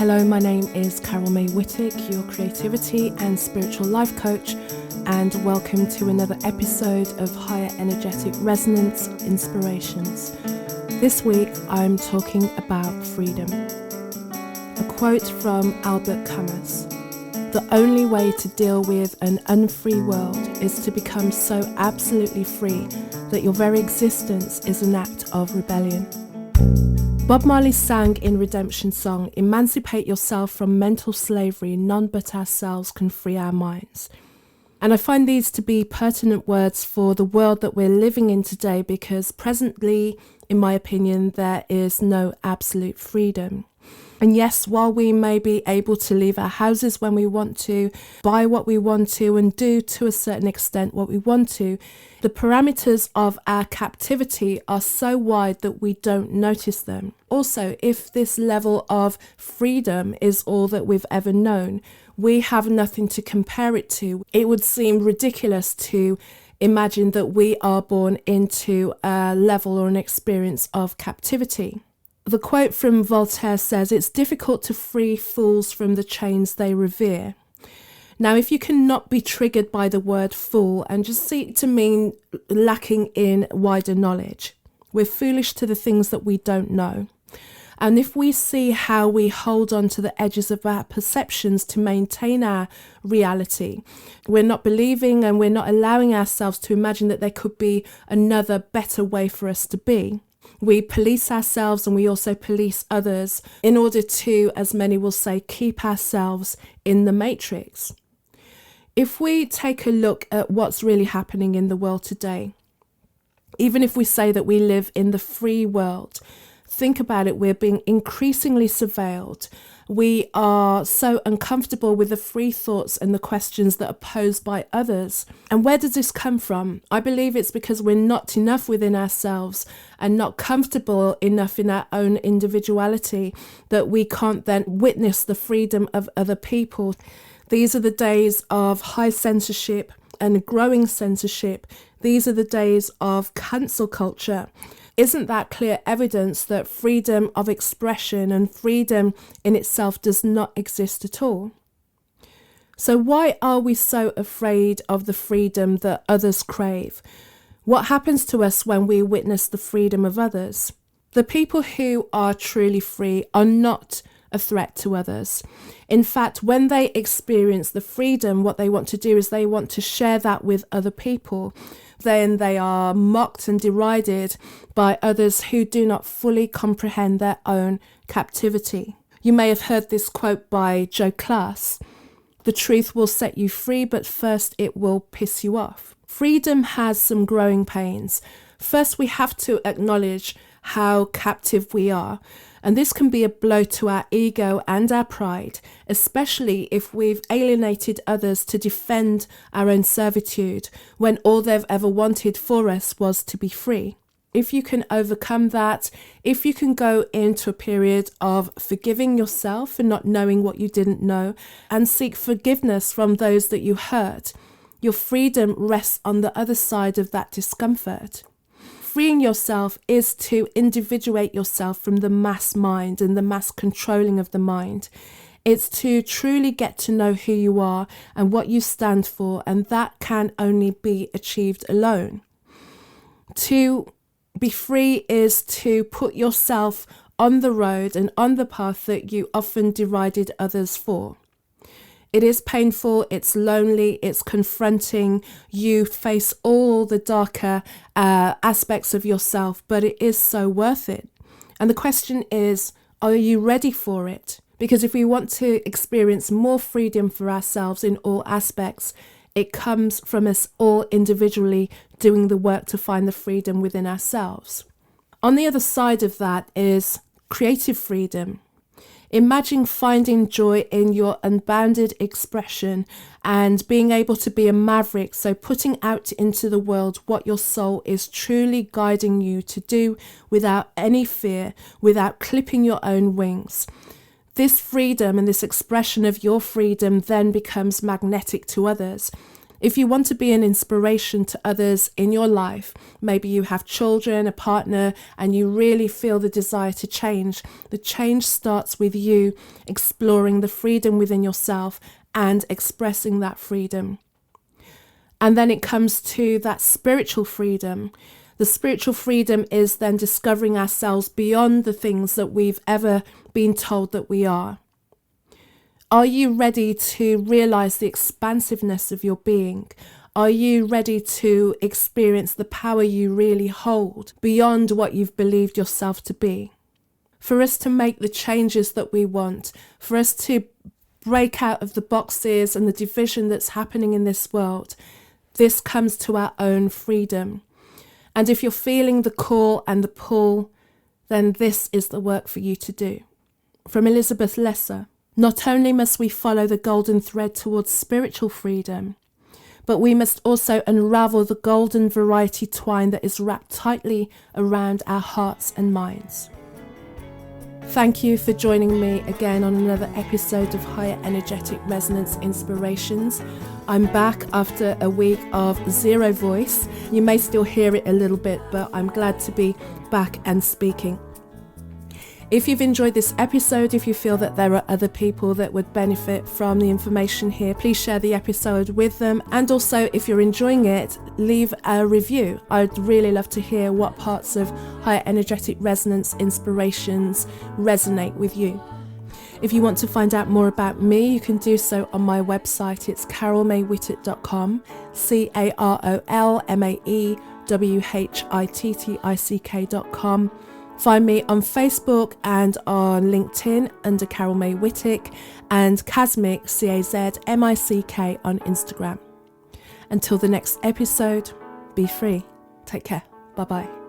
Hello, my name is Carol May Whittick, your creativity and spiritual life coach, and welcome to another episode of Higher Energetic Resonance Inspirations. This week I'm talking about freedom. A quote from Albert Camus: "The only way to deal with an unfree world is to become so absolutely free that your very existence is an act of rebellion." Bob Marley sang in Redemption song, "Emancipate yourself from mental slavery, none but ourselves can free our minds." And I find these to be pertinent words for the world that we're living in today, because presently, in my opinion, there is no absolute freedom. And yes, while we may be able to leave our houses when we want to, buy what we want to, and do to a certain extent what we want to, the parameters of our captivity are so wide that we don't notice them. Also, if this level of freedom is all that we've ever known, we have nothing to compare it to. It would seem ridiculous to imagine that we are born into a level or an experience of captivity. The quote from Voltaire says, "It's difficult to free fools from the chains they revere." Now, if you cannot be triggered by the word fool and just see it to mean lacking in wider knowledge, we're foolish to the things that we don't know. And if we see how we hold on to the edges of our perceptions to maintain our reality, we're not believing and we're not allowing ourselves to imagine that there could be another better way for us to be. We police ourselves and we also police others in order to, as many will say, keep ourselves in the matrix. If we take a look at what's really happening in the world today, even if we say that we live in the free world, think about it, we're being increasingly surveilled. We are so uncomfortable with the free thoughts and the questions that are posed by others. And where does this come from? I believe it's because we're not enough within ourselves and not comfortable enough in our own individuality that we can't then witness the freedom of other people. These are the days of high censorship and growing censorship. These are the days of cancel culture. Isn't that clear evidence that freedom of expression and freedom in itself does not exist at all? So why are we so afraid of the freedom that others crave? What happens to us when we witness the freedom of others? The people who are truly free are not a threat to others. In fact, when they experience the freedom, what they want to do is they want to share that with other people. Then they are mocked and derided by others who do not fully comprehend their own captivity. You may have heard this quote by Joe Class: "The truth will set you free, but first it will piss you off." Freedom has some growing pains. First, we have to acknowledge how captive we are. And this can be a blow to our ego and our pride, especially if we've alienated others to defend our own servitude when all they've ever wanted for us was to be free. If you can overcome that, if you can go into a period of forgiving yourself for not knowing what you didn't know and seek forgiveness from those that you hurt, your freedom rests on the other side of that discomfort. Freeing yourself is to individuate yourself from the mass mind and the mass controlling of the mind. It's to truly get to know who you are and what you stand for, and that can only be achieved alone. To be free is to put yourself on the road and on the path that you often derided others for. It is painful, it's lonely, it's confronting. You face all the darker aspects of yourself, but it is so worth it. And the question is, are you ready for it? Because if we want to experience more freedom for ourselves in all aspects, it comes from us all individually doing the work to find the freedom within ourselves. On the other side of that is creative freedom. Imagine finding joy in your unbounded expression and being able to be a maverick, so putting out into the world what your soul is truly guiding you to do without any fear, without clipping your own wings. This freedom and this expression of your freedom then becomes magnetic to others. If you want to be an inspiration to others in your life, maybe you have children, a partner, and you really feel the desire to change, the change starts with you exploring the freedom within yourself and expressing that freedom. And then it comes to that spiritual freedom. The spiritual freedom is then discovering ourselves beyond the things that we've ever been told that we are. Are you ready to realize the expansiveness of your being? Are you ready to experience the power you really hold beyond what you've believed yourself to be? For us to make the changes that we want, for us to break out of the boxes and the division that's happening in this world, this comes to our own freedom. And if you're feeling the call and the pull, then this is the work for you to do. From Elizabeth Lesser. Not only must we follow the golden thread towards spiritual freedom, but we must also unravel the golden variety twine that is wrapped tightly around our hearts and minds. Thank you for joining me again on another episode of Higher Energetic Resonance Inspirations. I'm back after a week of zero voice. You may still hear it a little bit, but I'm glad to be back and speaking. If you've enjoyed this episode, if you feel that there are other people that would benefit from the information here, please share the episode with them. And also, if you're enjoying it, leave a review. I'd really love to hear what parts of Higher Energetic Resonance Inspirations resonate with you. If you want to find out more about me, you can do so on my website. It's carolmaywhittick.com, carolmaywhittick.com. Find me on Facebook and on LinkedIn under Carol May Whittick, and Casmic, CAZMICK, on Instagram. Until the next episode, be free. Take care. Bye-bye.